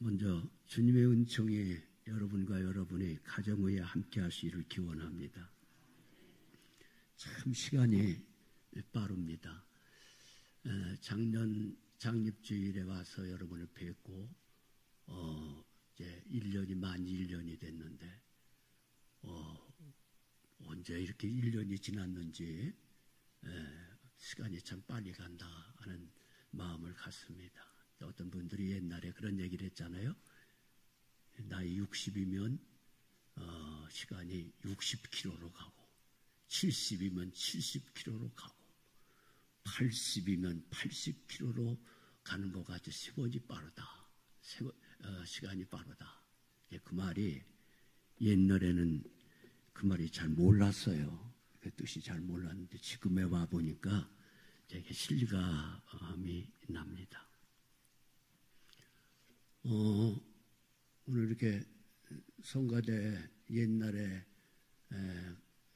먼저 주님의 은총이 여러분과 여러분의 가정 위에 함께 하시기를 기원합니다. 참 시간이 빠릅니다. 작년 장립주일에 와서 여러분을 뵙고 이제 1년이 만 1년이 됐는데 언제 이렇게 1년이 지났는지 시간이 참 빨리 간다 하는 마음을 갖습니다. 어떤 분들이 옛날에 그런 얘기를 했잖아요. 나이 60이면 시간이 60km로 가고 70이면 70km로 가고 80이면 80km로 가는 것 같이 세월이 빠르다. 시간이 빠르다. 그 말이 옛날에는 그 말이 잘 몰랐어요. 그 뜻이 잘 몰랐는데 지금에 와 보니까 되게 실감이 납니다. 오늘 이렇게 성가대 옛날에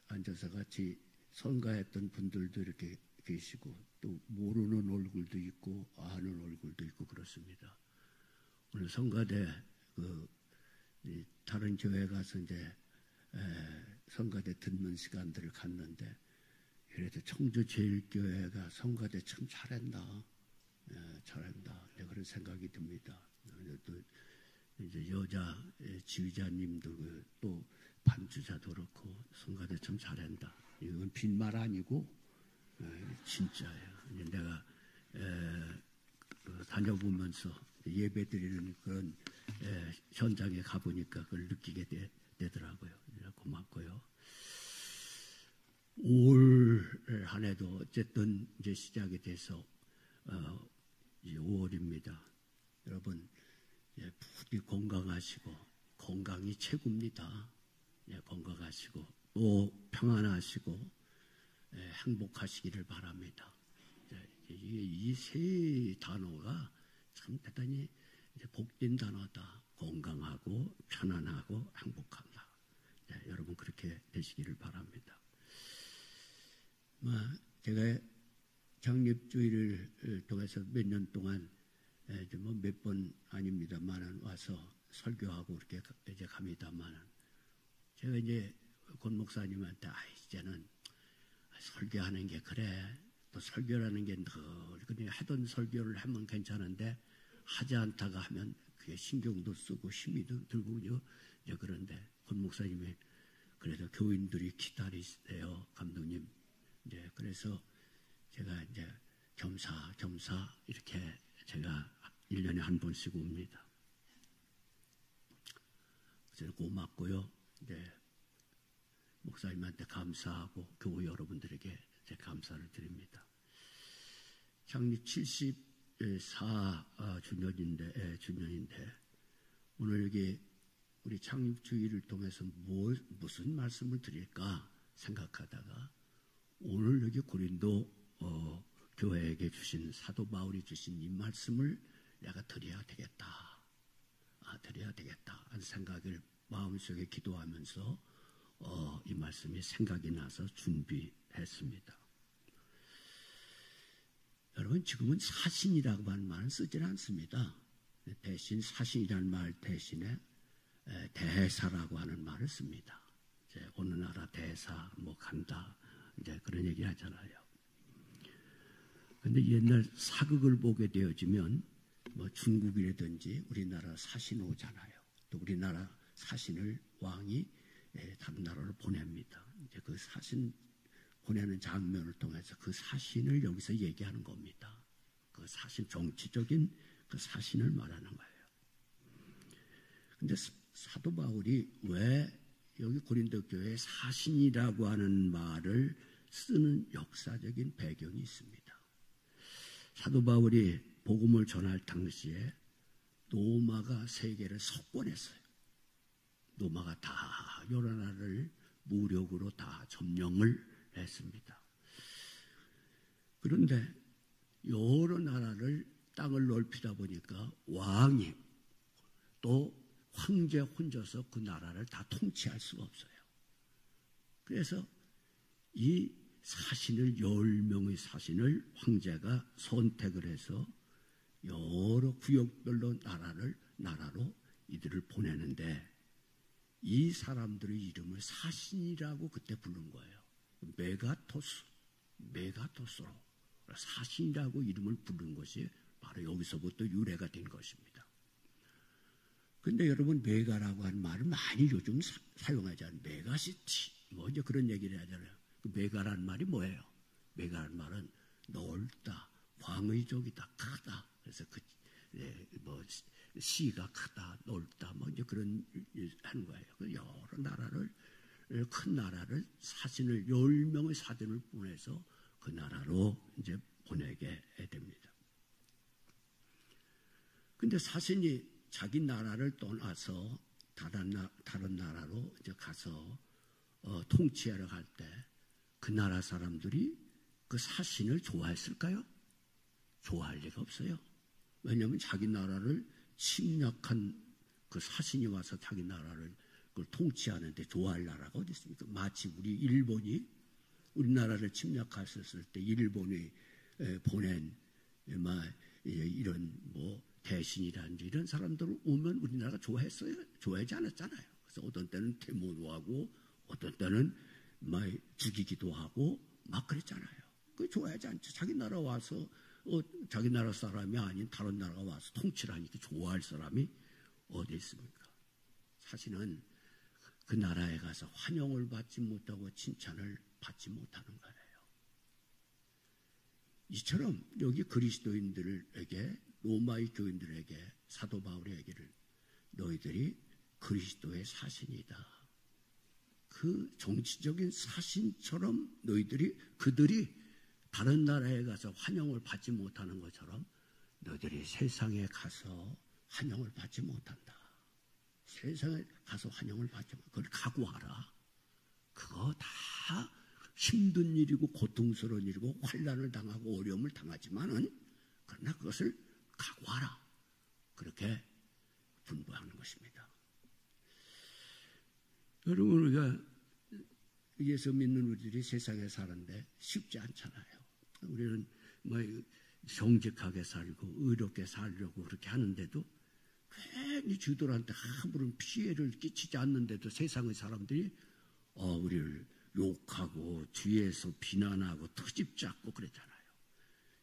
앉아서 같이 성가했던 분들도 이렇게 계시고 또 모르는 얼굴도 있고 아는 얼굴도 있고 그렇습니다. 오늘 성가대 다른 교회 가서 이제 성가대 듣는 시간들을 갖는데 그래도 청주제일교회가 성가대 참 잘한다. 잘한다. 그런 생각이 듭니다. 또 이제 여자 지휘자님도 또 반주자도 그렇고 성가대 참 잘한다. 이건 빈말 아니고 진짜예요. 내가 다녀보면서 예배드리는 그런 현장에 가보니까 그걸 느끼게 되더라고요. 고맙고요. 올 한 해도 어쨌든 이제 시작이 돼서 이제 5월입니다. 여러분 부디 건강하시고 건강이 최고입니다. 건강하시고 또 평안하시고 행복하시기를 바랍니다. 이 세 단어가 참 대단히 복된 단어다. 건강하고 편안하고 행복하다. 여러분 그렇게 되시기를 바랍니다. 제가 장립주의를 통해서 몇 년 동안 몇 번 아닙니다만 와서 설교하고 이렇게 이제 갑니다만 제가 이제 권 목사님한테 이제는 설교하는 게 그래. 또 설교라는 게 늘 그냥 하던 설교를 하면 괜찮은데 하지 않다가 하면 그게 신경도 쓰고 힘이 들고요. 그런데 권 목사님이 그래도 교인들이 기다리세요, 감독님. 이제 그래서 제가 이제 겸사 이렇게 제가 1년에 한 번씩 옵니다. 그래서 고맙고요. 목사님한테 감사하고 교회 여러분들에게 제 감사를 드립니다. 창립 74주년인데 오늘 여기 우리 창립주의를 통해서 무슨 말씀을 드릴까 생각하다가 오늘 여기 고린도 교회에게 주신 사도 바울이 주신 이 말씀을 내가 드려야 되겠다. 드려야 되겠다 하는 생각을 마음속에 기도하면서 이 말씀이 생각이 나서 준비했습니다. 여러분 지금은 사신이라고 하는 말은 쓰질 않습니다. 대신 사신이라는 말 대신에 대사라고 하는 말을 씁니다. 이제 어느 나라 대사 간다 이제 그런 얘기 하잖아요. 근데 옛날 사극을 보게 되어지면 중국이라든지 우리나라 사신 오잖아요. 또 우리나라 사신을 왕이 다른 나라로 보냅니다. 이제 그 사신 보내는 장면을 통해서 그 사신을 여기서 얘기하는 겁니다. 그 사신, 정치적인 그 사신을 말하는 거예요. 근데 사도 바울이 왜 여기 고린도 교회에 사신이라고 하는 말을 쓰는 역사적인 배경이 있습니다. 사도 바울이 복음을 전할 당시에 로마가 세계를 석권했어요. 로마가 다 여러 나라를 무력으로 다 점령을 했습니다. 그런데 여러 나라를 땅을 넓히다 보니까 왕이 또 황제 혼자서 그 나라를 다 통치할 수가 없어요. 그래서 이 사신을 10명의 사신을 황제가 선택을 해서 여러 구역별로 나라를 나라로 이들을 보내는데 이 사람들의 이름을 사신이라고 그때 부른 거예요. 메가토스로 사신이라고 이름을 부른 것이 바로 여기서부터 유래가 된 것입니다. 근데 여러분, 메가라고 하는 말을 많이 요즘 사용하지 않아요. 메가시티 뭐 이제 그런 얘기를 하잖아요. 그 메가라는 말이 뭐예요? 메가라는 말은 넓다, 광의적이다, 크다. 그래서 시가 크다, 넓다, 뭐 이제 그런 하는 거예요. 여러 나라를, 큰 나라를 사신을 10명의 사진을 보내서 그 나라로 이제 보내게 됩니다. 근데 사신이 자기 나라를 떠나서 다른 나라로 이제 가서 통치하러 갈 때 그 나라 사람들이 그 사신을 좋아했을까요? 좋아할 리가 없어요. 왜냐하면 자기 나라를 침략한 그 사신이 와서 자기 나라를 그걸 통치하는데 좋아할 나라가 어디 있습니까? 마치 우리 일본이 우리나라를 침략했었을 때 일본이 보낸 이런 뭐 대신이라든지 이런 사람들 오면 우리나라가 좋아했어요? 좋아하지 않았잖아요. 그래서 어떤 때는 퇴모하고 어떤 때는 막 죽이기도 하고 막 그랬잖아요. 그 좋아하지 않죠. 자기 나라 와서 자기 나라 사람이 아닌 다른 나라가 와서 통치를 하니까 좋아할 사람이 어디 있습니까? 사실은 그 나라에 가서 환영을 받지 못하고 칭찬을 받지 못하는 거예요. 이처럼 여기 그리스도인들에게, 로마의 교인들에게 사도 바울이 얘기를, 너희들이 그리스도의 사신이다. 그 정치적인 사신처럼 그들이 다른 나라에 가서 환영을 받지 못하는 것처럼 너희들이 세상에 가서 환영을 받지 못한다. 세상에 가서 환영을 받지 못한다. 그걸 각오하라. 그거 다 힘든 일이고 고통스러운 일이고 환난을 당하고 어려움을 당하지만은 그러나 그것을 각오하라. 그렇게 분부하는 것입니다. 여러분, 우리가 예수 믿는 우리들이 세상에 사는데 쉽지 않잖아요. 우리는 뭐 정직하게 살고 의롭게 살려고 그렇게 하는데도 괜히 주들한테 아무런 피해를 끼치지 않는데도 세상의 사람들이 우리를 욕하고 뒤에서 비난하고 트집 잡고 그랬잖아요.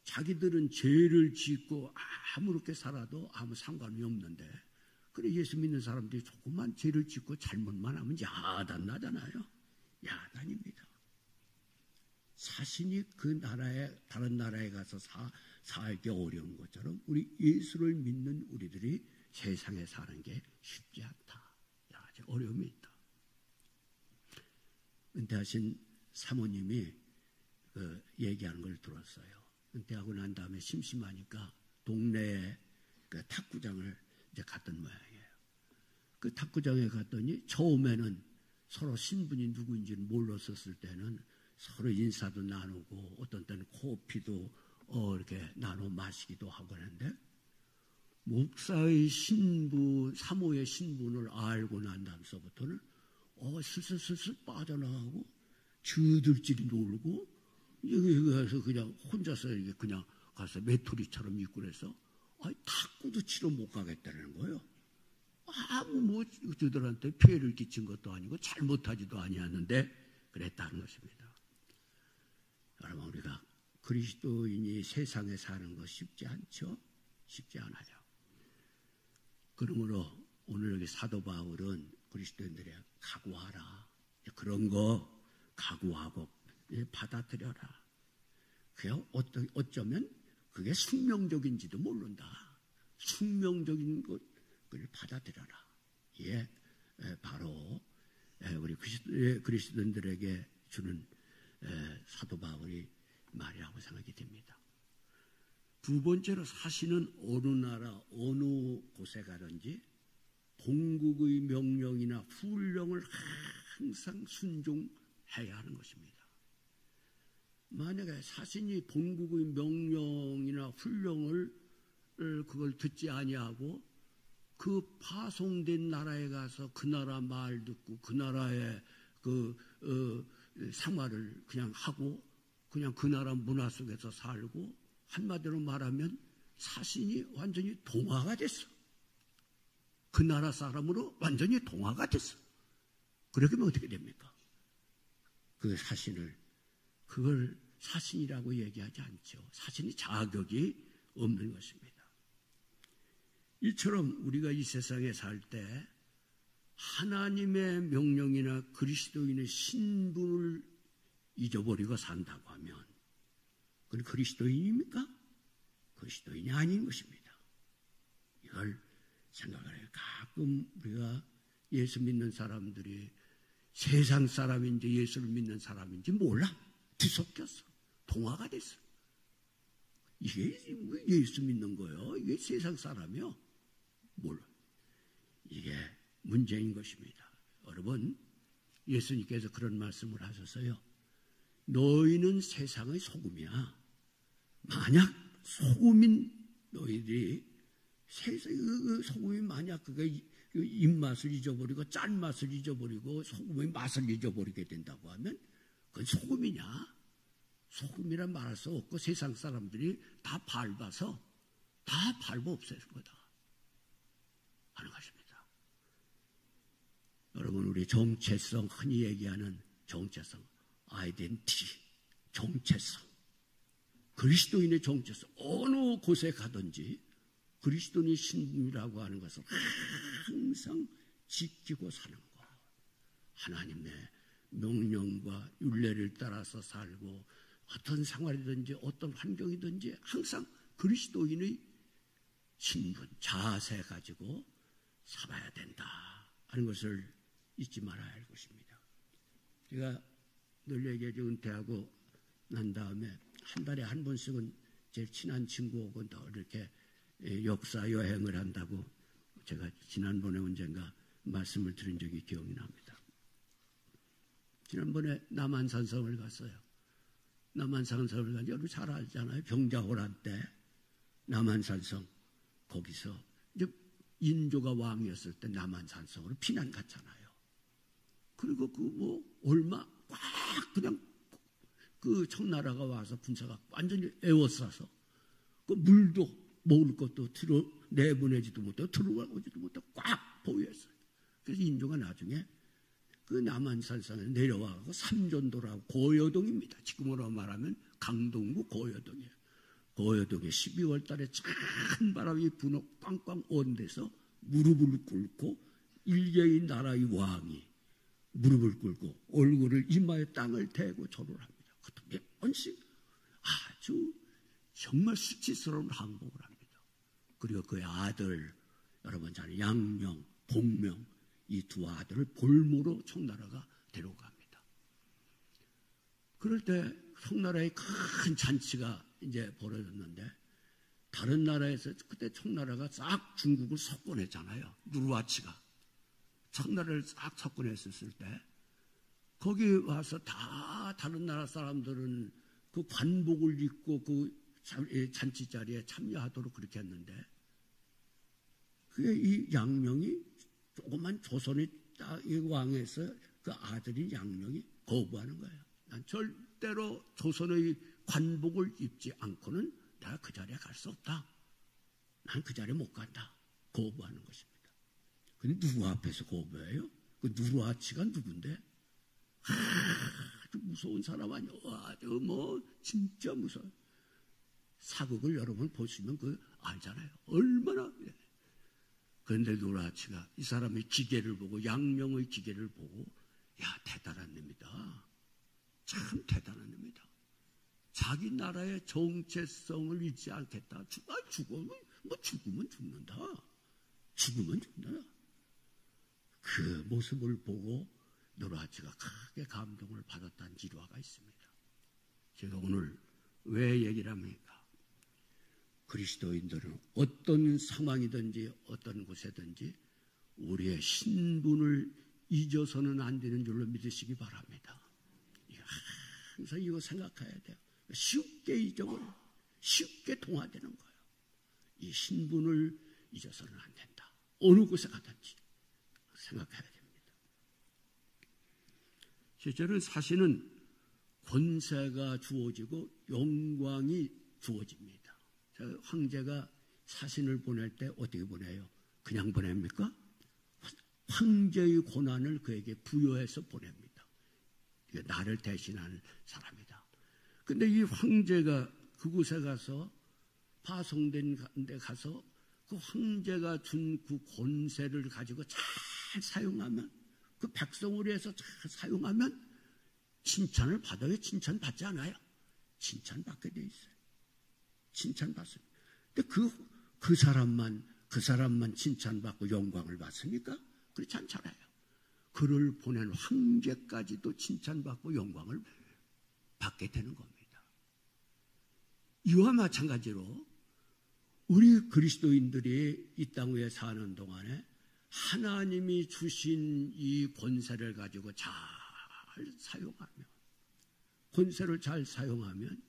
자기들은 죄를 짓고 아무렇게 살아도 아무 상관이 없는데, 그래 예수 믿는 사람들이 조금만 죄를 짓고 잘못만 하면 야단 나잖아요. 야단입니다. 사신이 그 나라에, 다른 나라에 가서 살기 어려운 것처럼 우리 예수를 믿는 우리들이 세상에 사는 게 쉽지 않다. 여러 가지 어려움이 있다. 은퇴하신 사모님이 얘기하는 걸 들었어요. 은퇴하고 난 다음에 심심하니까 동네에 그 탁구장을 이제 갔던 모양이에요. 그 탁구장에 갔더니 처음에는 서로 신분이 누구인지는 몰랐었을 때는 서로 인사도 나누고 어떤 때는 커피도 이렇게 나눠 마시기도 하고 하는데, 목사의 신분, 사모의 신분을 알고 난 다음서부터는 슬슬 빠져나가고 주들끼리 놀고 여기 가서 그냥 혼자서 이게 그냥 가서 메토리처럼 있고 그래서 탁구도 치러 못 가겠다는 거예요. 아무 저들한테 피해를 끼친 것도 아니고 잘못하지도 아니었는데 그랬다는 것입니다. 여러분, 우리가 그리스도인이 세상에 사는 거 쉽지 않죠? 쉽지 않아요. 그러므로 오늘 여기 사도 바울은 그리스도인들에게 각오하라. 그런 거 각오하고 받아들여라. 그게 어쩌면 그게 숙명적인지도 모른다. 숙명적인 것을 받아들여라. 이게 바로 우리 그리스도인들에게 주는 사도 바울의 말이라고 생각이 됩니다. 두 번째로, 사신은 어느 나라 어느 곳에 가든지 본국의 명령이나 훈령을 항상 순종해야 하는 것입니다. 만약에 사신이 본국의 명령이나 훈령을 그걸 듣지 아니하고 그 파송된 나라에 가서 그 나라 말 듣고 그 나라의 생활을 그냥 하고 그냥 그 나라 문화 속에서 살고, 한마디로 말하면 사신이 완전히 동화가 됐어. 그 나라 사람으로 완전히 동화가 됐어. 그렇게 하면 어떻게 됩니까? 그 사신을, 그걸 사신이라고 얘기하지 않죠. 사신이 자격이 없는 것입니다. 이처럼 우리가 이 세상에 살 때 하나님의 명령이나 그리스도인의 신분을 잊어버리고 산다고 하면 그건 그리스도인입니까? 그리스도인이 아닌 것입니다. 이걸 생각을 해요. 가끔 우리가 예수 믿는 사람들이 세상 사람인지 예수를 믿는 사람인지 몰라. 뒤섞였어. 동화가 됐어. 이게 예수 믿는 거예요? 이게 세상 사람이요? 몰라. 이게 문제인 것입니다. 여러분, 예수님께서 그런 말씀을 하셨어요. 너희는 세상의 소금이야. 만약 소금인 너희들이 세상의 소금이 만약 그게 입맛을 잊어버리고 짠맛을 잊어버리고 소금의 맛을 잊어버리게 된다고 하면 그건 소금이냐? 소금이란 말할 수 없고 세상 사람들이 다 밟아서 다 밟아 없앨 거다 하는 것입니다. 여러분, 우리 정체성, 흔히 얘기하는 정체성, 아이덴티티, 정체성, 그리스도인의 정체성, 어느 곳에 가든지 그리스도인의 신분이라고 하는 것을 항상 지키고 사는 것. 하나님의 명령과 율례를 따라서 살고 어떤 생활이든지 어떤 환경이든지 항상 그리스도인의 신분, 자세 가지고 살아야 된다 하는 것을 잊지 말아야 할 것입니다. 제가 늘 얘기하죠. 은퇴하고 난 다음에 한 달에 한 번씩은 제 친한 친구하고 더 이렇게 역사 여행을 한다고 제가 지난번에 언젠가 말씀을 드린 적이 기억이 납니다. 지난번에 남한산성을 갔어요. 남한산성을 간 지 여러분 잘 알잖아요. 병자호란 때 남한산성 거기서 이제 인조가 왕이었을 때 남한산성으로 피난 갔잖아요. 그리고 얼마 꽉 그냥 그 청나라가 와서 군사가 완전히 에워싸서 그 물도 먹을 것도 내보내지도 못하고 들어오지도 못하고 꽉 보유했어요. 그래서 인조가 나중에 그 남한산성에 내려와서 삼전도라고 고여동입니다. 지금으로 말하면 강동구 고여동이에요. 고여동에 12월 달에 찬 바람이 분호 꽝꽝 온 데서 무릎을 꿇고 일개의 나라의 왕이 무릎을 꿇고 얼굴을 이마에 땅을 대고 절을 합니다. 그것도 몇 번씩 아주 정말 수치스러운 항복을 합니다. 그리고 그의 아들, 여러분 잘 양명, 복명 이 두 아들을 볼모로 청나라가 데려갑니다. 그럴 때 청나라의 큰 잔치가 이제 벌어졌는데 다른 나라에서 그때 청나라가 싹 중국을 석권했잖아요. 누르하치가 청나라를 싹 석권했었을 때 거기 와서 다 다른 나라 사람들은 그 관복을 입고 그 잔치 자리에 참여하도록 그렇게 했는데 그게 이 양명이 조그만 조선의 왕에서 그 아들인 양명이 거부하는 거예요. 난 절대로 조선의 관복을 입지 않고는 내가 그 자리에 갈 수 없다. 난 그 자리에 못 간다. 거부하는 것입니다. 근데 누구 앞에서 거부해요? 그 누르하치가 누군데? 아주 무서운 사람 아니야. 아주 진짜 무서워. 사극을 여러분 보시면 알잖아요. 얼마나. 그런데 누르하치가 이 사람의 기계를 보고 양명의 기계를 보고 야 대단한 놈이다. 참 대단한 놈이다. 자기 나라의 정체성을 잊지 않겠다. 죽으면 죽는다. 죽으면 죽는다. 그 모습을 보고 누르하치가 크게 감동을 받았다는 지루화가 있습니다. 제가 오늘 왜 얘기를 합니까? 그리스도인들은 어떤 상황이든지 어떤 곳에든지 우리의 신분을 잊어서는 안 되는 줄로 믿으시기 바랍니다. 항상 이거 생각해야 돼요. 쉽게 잊어버려. 쉽게 동화되는 거예요. 이 신분을 잊어서는 안 된다. 어느 곳에 가든지 생각해야 됩니다. 실제로 사실은 권세가 주어지고 영광이 주어집니다. 황제가 사신을 보낼 때 어떻게 보내요? 그냥 보냅니까? 황제의 고난을 그에게 부여해서 보냅니다. 나를 대신하는 사람이다. 근데 이 황제가 그곳에 가서 파송된 데 가서 그 황제가 준 그 권세를 가지고 잘 사용하면, 그 백성을 위해서 잘 사용하면 칭찬을 받아요? 칭찬받지 않아요? 칭찬받게 돼 있어요. 칭찬받습니다. 근데 그 사람만 칭찬받고 영광을 받습니까? 그렇지 않잖아요. 그를 보낸 황제까지도 칭찬받고 영광을 받게 되는 겁니다. 이와 마찬가지로 우리 그리스도인들이 이 땅 위에 사는 동안에 하나님이 주신 이 권세를 가지고 잘 사용하면, 권세를 잘 사용하면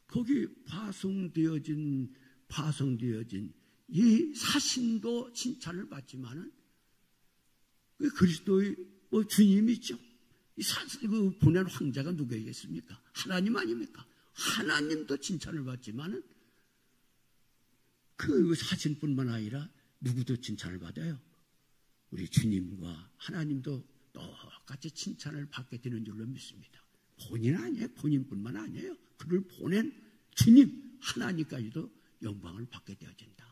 거기 파송되어진 이 사신도 칭찬을 받지만은 그리스도의 주님이죠. 그 보낸 황제가 누구이겠습니까? 하나님 아닙니까? 하나님도 칭찬을 받지만은 그 사신뿐만 아니라 누구도 칭찬을 받아요? 우리 주님과 하나님도 똑같이 칭찬을 받게 되는 줄로 믿습니다. 본인 아니에요. 본인뿐만 아니에요. 그를 보낸 주님 하나님까지도 영광을 받게 되어진다.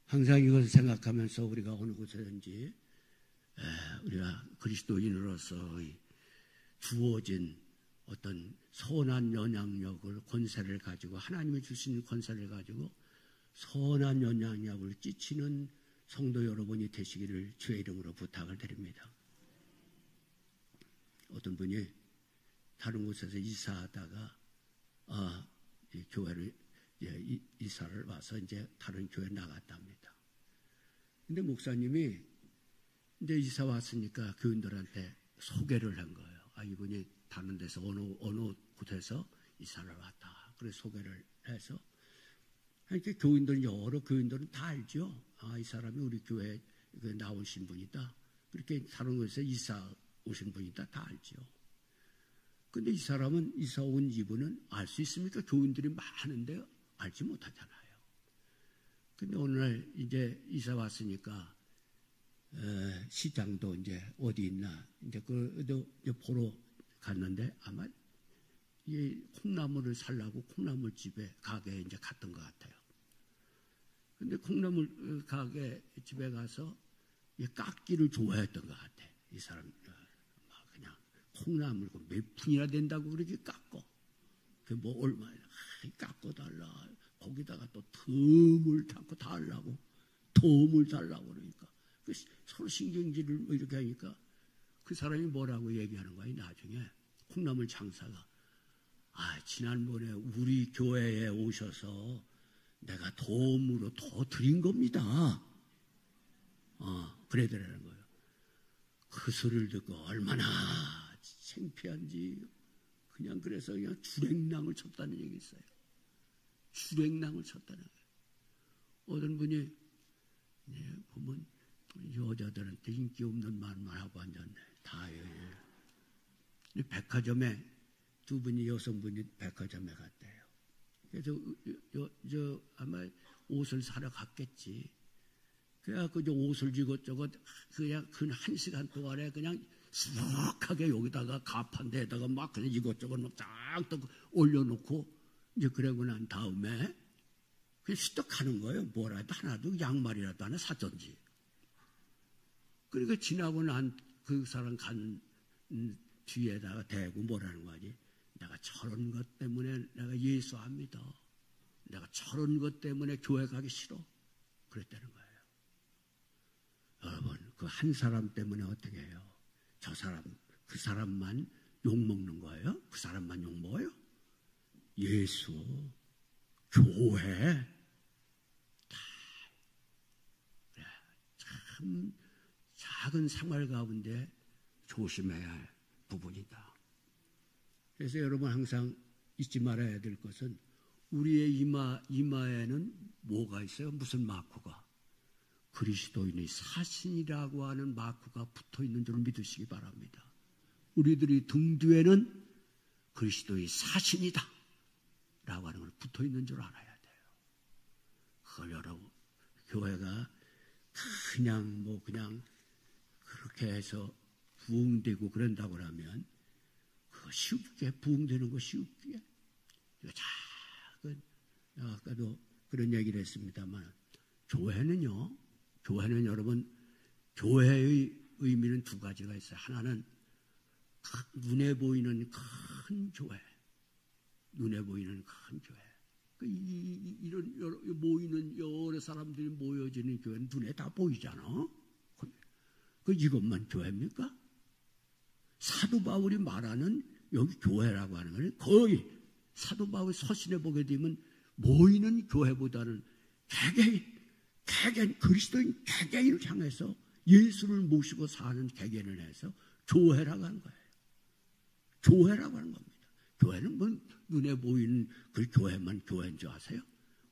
항상 이것을 생각하면서 우리가 어느 곳에든지 우리가 그리스도인으로서 주어진 어떤 선한 영향력을, 권세를 가지고, 하나님이 주신 권세를 가지고 선한 영향력을 끼치는 성도 여러분이 되시기를 주의 이름으로 부탁을 드립니다. 어떤 분이 다른 곳에서 이사하다가 이 교회를 이사를 와서 이제 다른 교회 나갔답니다. 근데 목사님이 이제 이사 왔으니까 교인들한테 소개를 한 거예요. 이분이 다른 데서 어느 곳에서 이사를 왔다. 그래서 소개를 해서 그러니까 여러 교인들은 다 알죠. 이 사람이 우리 교회에 나오신 분이다. 그렇게 다른 곳에서 이사 오신 분이다. 다 알죠. 근데 이 사람은, 이사 온 이분은 알 수 있습니까? 교인들이 많은데 알지 못하잖아요. 근데 오늘 이제 이사 왔으니까 시장도 이제 어디 있나 이제 보러 갔는데 아마 이 콩나물을 살라고 콩나물 집에 가게에 이제 갔던 것 같아요. 근데 콩나물 가게 집에 가서 이 깎기를 좋아했던 것 같아. 이 사람 그냥 콩나물 몇 푼이나 된다고 그렇게 깎고, 그 뭐 얼마나 깎고 달라. 거기다가 또 덤을 닦고 달라고, 덤을 달라고 그러니까 서로 신경질을 이렇게 하니까 그 사람이 뭐라고 얘기하는 거야. 나중에 콩나물 장사가 지난번에 우리 교회에 오셔서 내가 도움으로 더 드린 겁니다. 그래더라는 거예요. 그 소리를 듣고 얼마나 창피한지 그냥 그래서 그냥 주랭랑을 쳤다는 얘기 있어요. 주랭랑을 쳤다는 거예요. 어떤 분이 보면 여자들한테 인기 없는 말만 하고 앉았네. 다예요. 백화점에 두 분이 여성분이 백화점에 갔대요. 그래서 아마 옷을 사러 갔겠지. 그래갖고 옷을 이것저것 그냥 그 1시간 동안에 그냥 수북하게 여기다가 가판대에다가 막 그냥 이것저것 쫙 올려놓고 이제 그러고 난 다음에 그냥 시떡하는 거예요. 뭐라도 하나도 양말이라도 하나 사든지. 그러니까 지나고 난 그 사람 간 뒤에다가 대고 뭐라는 거지. 내가 저런 것 때문에 내가 예수 안 믿어. 내가 저런 것 때문에 교회 가기 싫어. 그랬다는 거예요. 여러분, 그 한 사람 때문에 어떻게 해요? 그 사람만 욕먹는 거예요? 그 사람만 욕먹어요? 예수, 교회, 다 참 작은 생활 가운데 조심해야 할 부분이다. 그래서 여러분 항상 잊지 말아야 될 것은 우리의 이마에는 뭐가 있어요? 무슨 마크가? 그리스도인의 사신이라고 하는 마크가 붙어 있는 줄 믿으시기 바랍니다. 우리들이 등 뒤에는 그리스도의 사신이다 라고 하는 걸 붙어 있는 줄 알아야 돼요. 그걸 여러분 교회가 그냥 그렇게 해서 부흥되고 그런다고 하면 그거 쉽게 부흥되는 거 쉽게 작은 아까도 그런 얘기를 했습니다만 교회는 여러분 교회의 의미는 두 가지가 있어요. 하나는 눈에 보이는 큰 교회, 눈에 보이는 큰 교회. 이런 모이는 여러 사람들이 모여지는 교회는 눈에 다 보이잖아. 이것만 교회입니까? 사도 바울이 말하는 여기 교회라고 하는 것은 거의 사도 바울이 서신에 보게 되면 모이는 교회보다는 개개인 그리스도인 개개인을 향해서 예수를 모시고 사는 개개인을 해서 교회라고 하는 거예요. 교회라고 하는 겁니다. 교회는 뭐 눈에 보이는 그 교회만 교회인 줄 아세요?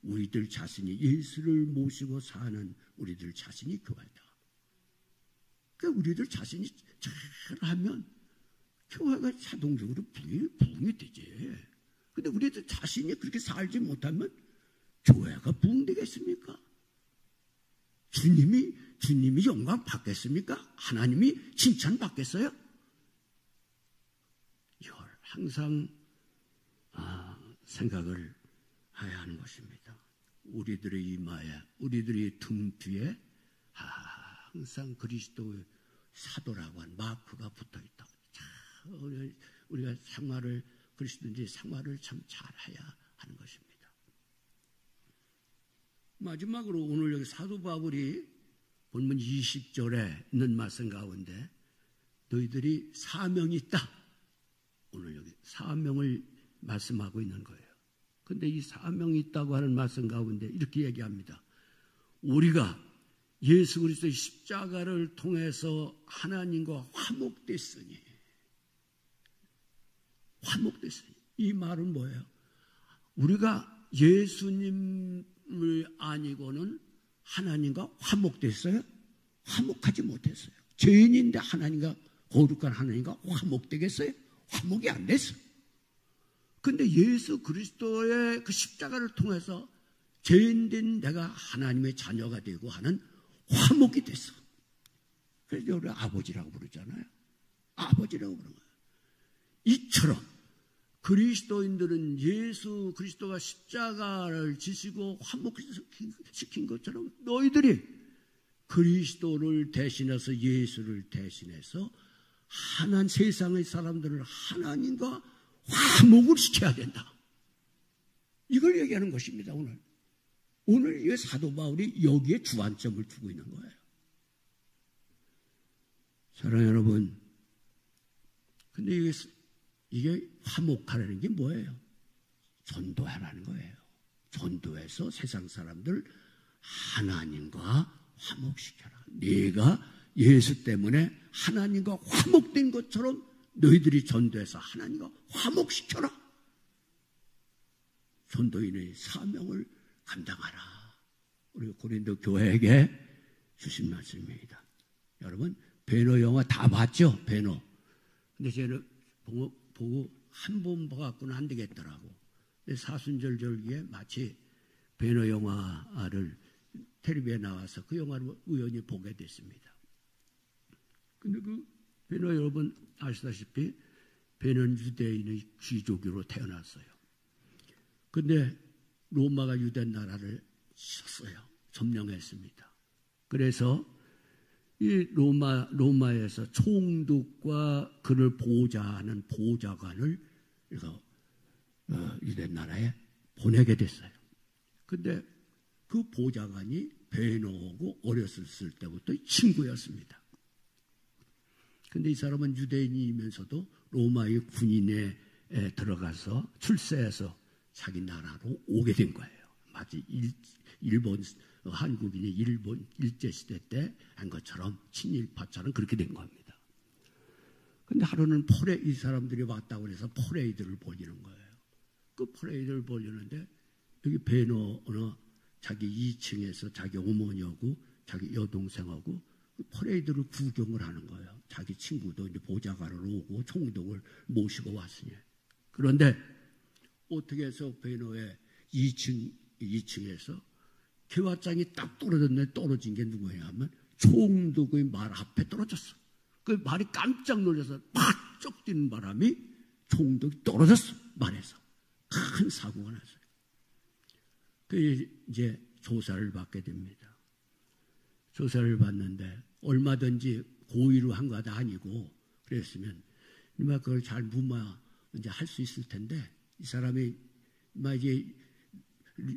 우리들 자신이 예수를 모시고 사는 우리들 자신이 교회다. 그러니까 우리들 자신이 잘하면 교회가 자동적으로 부흥이 되지. 근데 우리들 자신이 그렇게 살지 못하면 교회가 부흥되겠습니까? 주님이 영광 받겠습니까? 하나님이 칭찬 받겠어요? 이걸 항상 생각을 해야 하는 것입니다. 우리들의 이마에, 우리들의 등 뒤에 항상 그리스도의 사도라고 한 마크가 붙어 있다고. 우리가 생활을 그리스도인지 생활을 참 잘해야 하는 것입니다. 마지막으로 오늘 여기 사도 바울이 본문 20절에 있는 말씀 가운데 너희들이 사명이 있다. 오늘 여기 사명을 말씀하고 있는 거예요. 그런데 이 사명이 있다고 하는 말씀 가운데 이렇게 얘기합니다. 우리가 예수 그리스도의 십자가를 통해서 하나님과 화목됐으니. 이 말은 뭐예요? 우리가 예수님을 아니고는 하나님과 화목됐어요? 화목하지 못했어요. 죄인인데 하나님과 거룩한 하나님과 화목되겠어요? 화목이 안 됐어요. 근데 예수 그리스도의 그 십자가를 통해서 죄인된 내가 하나님의 자녀가 되고 하는 화목이 됐어. 그래서 우리 아버지라고 부르잖아요. 아버지라고 부르는 거예요. 이처럼 그리스도인들은 예수 그리스도가 십자가를 지시고 화목시킨 것처럼 너희들이 그리스도를 대신해서 예수를 대신해서 세상의 사람들을 하나님과 화목을 시켜야 된다. 이걸 얘기하는 것입니다. 오늘 이 사도 바울이 여기에 주안점을 두고 있는 거예요. 사랑하는 여러분, 근데 이게 화목하라는 게 뭐예요? 전도하라는 거예요. 전도해서 세상 사람들 하나님과 화목시켜라. 네가 예수 때문에 하나님과 화목된 것처럼 너희들이 전도해서 하나님과 화목시켜라. 전도인의 사명을 감당하라. 우리 고린도 교회에게 주신 말씀입니다. 여러분 베너 영화 다 봤죠? 베너. 근데 저는 보고 한 번 봐갖고는 안 되겠더라고. 근데 사순절절기에 마치 베너 영화를 텔레비에 나와서 그 영화를 우연히 보게 됐습니다. 근데 그 베너 여러분 아시다시피 베너는 유대인의 귀족으로 태어났어요. 근데 로마가 유대 나라를 쳤어요. 점령했습니다. 그래서 이 로마에서 총독과 그를 보좌하는 보좌관을 유대 나라에 보내게 됐어요. 근데 그 보좌관이 베너하고 어렸을 때부터 친구였습니다. 근데 이 사람은 유대인이면서도 로마의 군인에 들어가서 출세해서 자기 나라로 오게 된 거예요. 마치 일본 한국인이 일본 일제시대 때 한 것처럼 친일파처럼 그렇게 된 겁니다. 근데 하루는 이 사람들이 왔다고 해서 퍼레이드를 벌이는 거예요. 그 퍼레이드를 벌이는데 여기 베너는 자기 2층에서 자기 어머니하고 자기 여동생하고 그 퍼레이드를 구경을 하는 거예요. 자기 친구도 이제 보좌관을 오고 총독을 모시고 왔으니. 그런데 어떻게 해서 베너의 2층에서 개화장이 딱 떨어졌네. 떨어진 게 누구냐 하면 총도 그 말 앞에 떨어졌어. 그 말이 깜짝 놀라서 팍 쩍뛰는 바람이 총도 떨어졌어. 말에서 큰 사고가 났어요. 그 이제 조사를 받게 됩니다. 조사를 받는데 얼마든지 고의로 한 거다 아니고 그랬으면 이마 그걸 잘 무마 이제 할 수 있을 텐데 이 사람이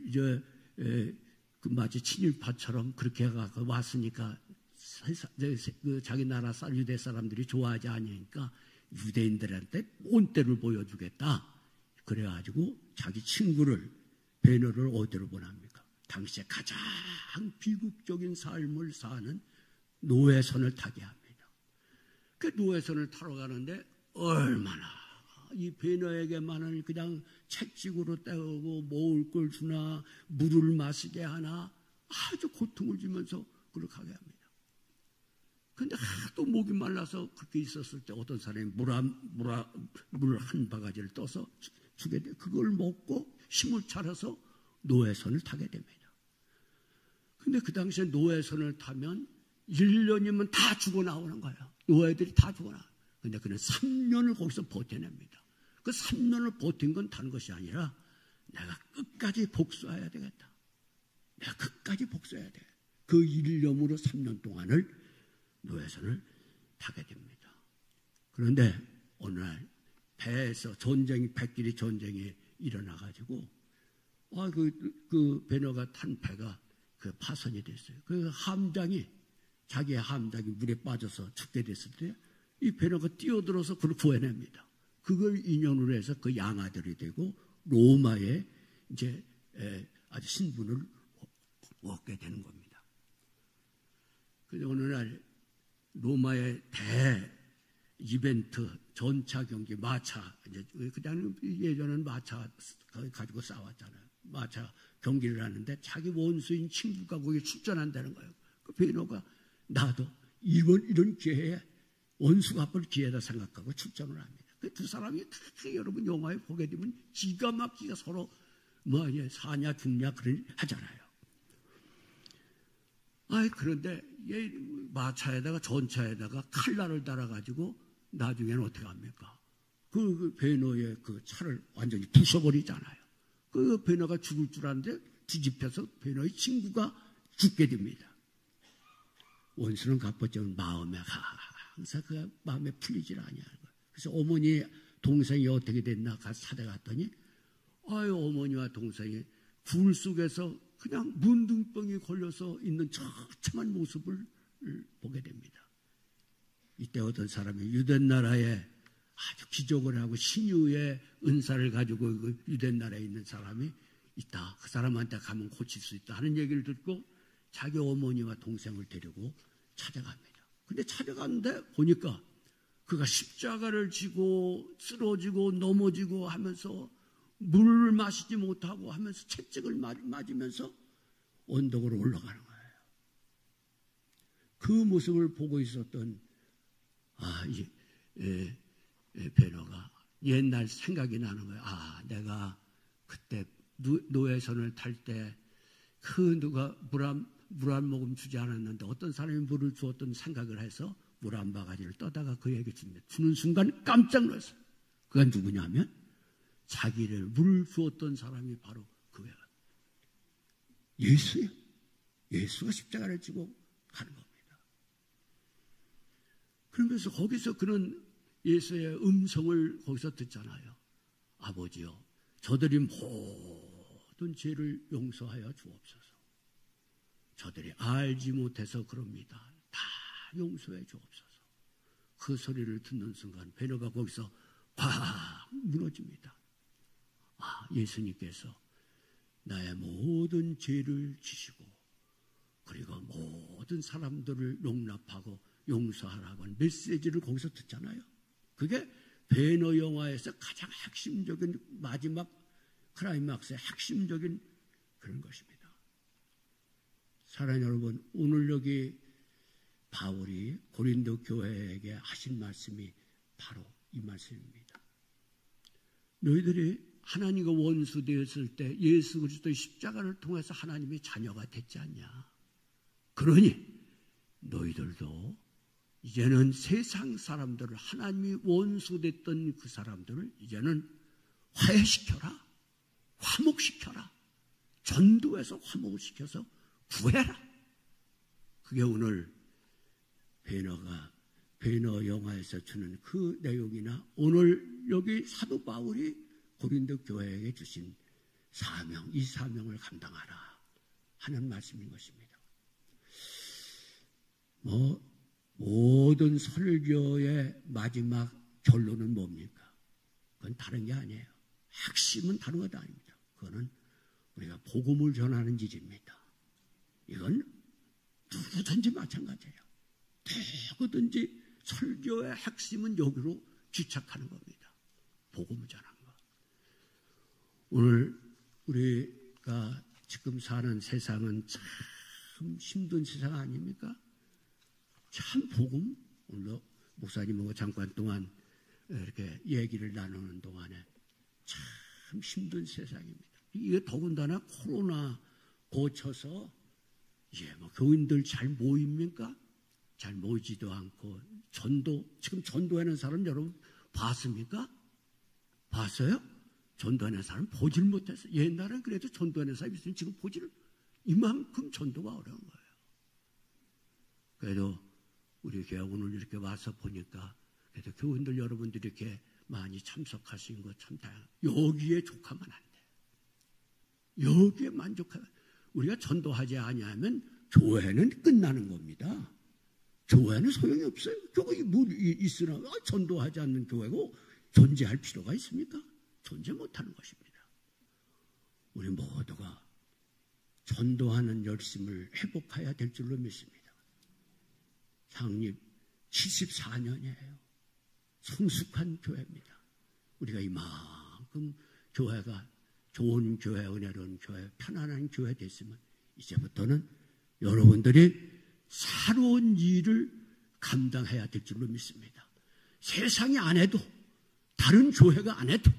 이제 그 마치 친일파처럼 그렇게 해가 왔으니까 그 자기 나라 유대 사람들이 좋아하지 않으니까 유대인들한테 온때를 보여주겠다. 그래가지고 자기 친구를 베너를 어디로 보냅니까? 당시에 가장 비극적인 삶을 사는 노예선을 타게 합니다. 그 노예선을 타러 가는데 얼마나 이 베너에게만은 그냥 채찍으로 때우고 먹을 걸 주나 물을 마시게 하나 아주 고통을 주면서 그렇게 하게 합니다. 근데 하도 목이 말라서 그렇게 있었을 때 어떤 사람이 물 한 바가지를 떠서 주게 돼. 그걸 먹고 힘을 차려서 노예선을 타게 됩니다. 근데 그 당시에 노예선을 타면 1년이면 다 죽어 나오는 거예요. 노예들이 다 죽어 나와요. 근데 그는 3년을 거기서 버텨냅니다. 그 3년을 버틴 건 다른 것이 아니라 내가 끝까지 복수해야 되겠다. 내가 끝까지 복수해야 돼. 그 일념으로 3년 동안을 노예선을 타게 됩니다. 그런데 어느 날 배에서 백길이 전쟁이 일어나가지고 그 베너가 탄 배가 그 파손이 됐어요. 그 자기의 함장이 물에 빠져서 죽게 됐을 때 이 베너가 뛰어들어서 그걸 구해냅니다. 그걸 인연으로 해서 그 양아들이 되고 로마의 이제 아주 신분을 얻게 되는 겁니다. 그런데 어느 날 로마의 대 이벤트 전차 경기 마차 이제 그냥 예전에는 마차 가지고 싸웠잖아요. 마차 경기를 하는데 자기 원수인 친구가 거기 출전한다는 거예요. 그 베너가 나도 이런 기회에 원수 갚을 기회다 생각하고 출전을 합니다. 그 두 사람이 특히 여러분 영화에 보게 되면 기가 막히게 서로 사냐 죽냐 그런 하잖아요. 그런데 마차에다가 전차에다가 칼날을 달아가지고 나중에는 어떻게 합니까? 그 베너의 그 차를 완전히 부숴버리잖아요. 그 베너가 죽을 줄 아는데 뒤집혀서 베너의 친구가 죽게 됩니다. 원수는 갚았지만 마음에 항상 그 마음에 풀리질 아니하는 거예요. 그래서 어머니 동생이 어떻게 됐나 가서 찾아갔더니 어머니와 동생이 굴 속에서 그냥 문둥병이 걸려서 있는 처참한 모습을 보게 됩니다. 이때 어떤 사람이 유대 나라에 아주 기적을 하고 신유의 은사를 가지고 그 유대 나라에 있는 사람이 있다. 그 사람한테 가면 고칠 수 있다 하는 얘기를 듣고 자기 어머니와 동생을 데리고 찾아갑니다. 근데 찾아갔는데 보니까 그가 십자가를 지고 쓰러지고 넘어지고 하면서 물을 마시지 못하고 하면서 채찍을 맞으면서 언덕으로 올라가는 거예요. 그 모습을 보고 있었던 베너가 옛날 생각이 나는 거예요. 내가 그때 노예선을 탈 때 그 누가 물 한 모금 주지 않았는데 어떤 사람이 물을 주었던 생각을 해서 물 한 바가지를 떠다가 그에게 줍니다. 주는 순간 깜짝 놀랐어요. 그가 누구냐면 자기를 물 주었던 사람이 바로 그거야. 예수예요. 예수가 십자가를 지고 가는 겁니다. 그러면서 거기서 그는 예수의 음성을 거기서 듣잖아요. 아버지요, 저들이 모든 죄를 용서하여 주옵소서. 저들이 알지 못해서 그럽니다. 다 용서해 주옵소서. 그 소리를 듣는 순간 베너가 거기서 팍 무너집니다. 예수님께서 나의 모든 죄를 지시고 그리고 모든 사람들을 용납하고 용서하라고 하는 메시지를 거기서 듣잖아요. 그게 베너 영화에서 가장 핵심적인 마지막 클라이막스의 핵심적인 그런 것입니다. 사랑하는 여러분, 오늘 여기 바울이 고린도 교회에게 하신 말씀이 바로 이 말씀입니다. 너희들이 하나님과 원수되었을 때 예수 그리스도의 십자가를 통해서 하나님의 자녀가 됐지 않냐. 그러니 너희들도 이제는 세상 사람들을, 하나님이 원수됐던 그 사람들을 이제는 화해시켜라, 화목시켜라, 전도해서 화목을 시켜서 구해라. 그게 오늘 베너 영화에서 주는 그 내용이나 오늘 여기 사도 바울이 고린도 교회에게 주신 사명, 이 사명을 감당하라 하는 말씀인 것입니다. 모든 설교의 마지막 결론은 뭡니까? 그건 다른 게 아니에요. 핵심은 다른 것도 아닙니다. 그거는 우리가 복음을 전하는 일입니다. 이건 누구든지 마찬가지예요. 누구든지 설교의 핵심은 여기로 집착하는 겁니다. 복음을 전하는 것. 오늘 우리가 지금 사는 세상은 참 힘든 세상 아닙니까? 참 복음, 오늘 목사님하고 잠깐 동안 이렇게 얘기를 나누는 동안에 참 힘든 세상입니다. 이게 더군다나 코로나 거쳐서 교인들 잘 모입니까? 잘 모이지도 않고 지금 전도하는 사람 여러분 봤습니까? 봤어요? 전도하는 사람 보질 못했어요. 옛날엔 그래도 전도하는 사람이 있으면 지금 보지를 이만큼 전도가 어려운 거예요. 그래도 우리 교회 오늘 이렇게 와서 보니까 그래도 교인들 여러분들이 이렇게 많이 참석하신 거 참 다양해요. 여기에 족하면 안 돼. 여기에 만족하면 우리가 전도하지 아니하면 교회는 끝나는 겁니다. 교회는 소용이 없어요. 교회 뭐 있으나 전도하지 않는 교회고 존재할 필요가 있습니까? 존재 못하는 것입니다. 우리 모두가 전도하는 열심을 회복해야 될 줄로 믿습니다. 창립 74년이에요. 성숙한 교회입니다. 우리가 이만큼 교회가 좋은 교회, 은혜로운 교회, 편안한 교회 됐으면 이제부터는 여러분들이 새로운 일을 감당해야 될 줄로 믿습니다. 세상이 안 해도, 다른 교회가 안 해도,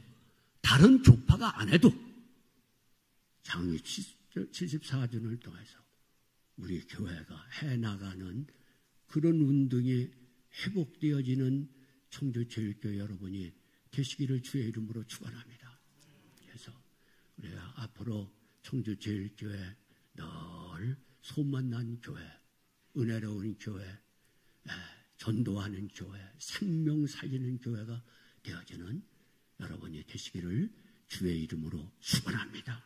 다른 교파가 안 해도 창립 74주년을 통해서 우리 교회가 해나가는 그런 운동이 회복되어지는 청주제일교회 여러분이 되시기를 주의 이름으로 축원합니다. 그래서 우리가 앞으로 청주제일교회 늘 소문난 교회, 은혜로운 교회, 전도하는 교회, 생명 살리는 교회가 되어지는 여러분이 되시기를 주의 이름으로 축원합니다.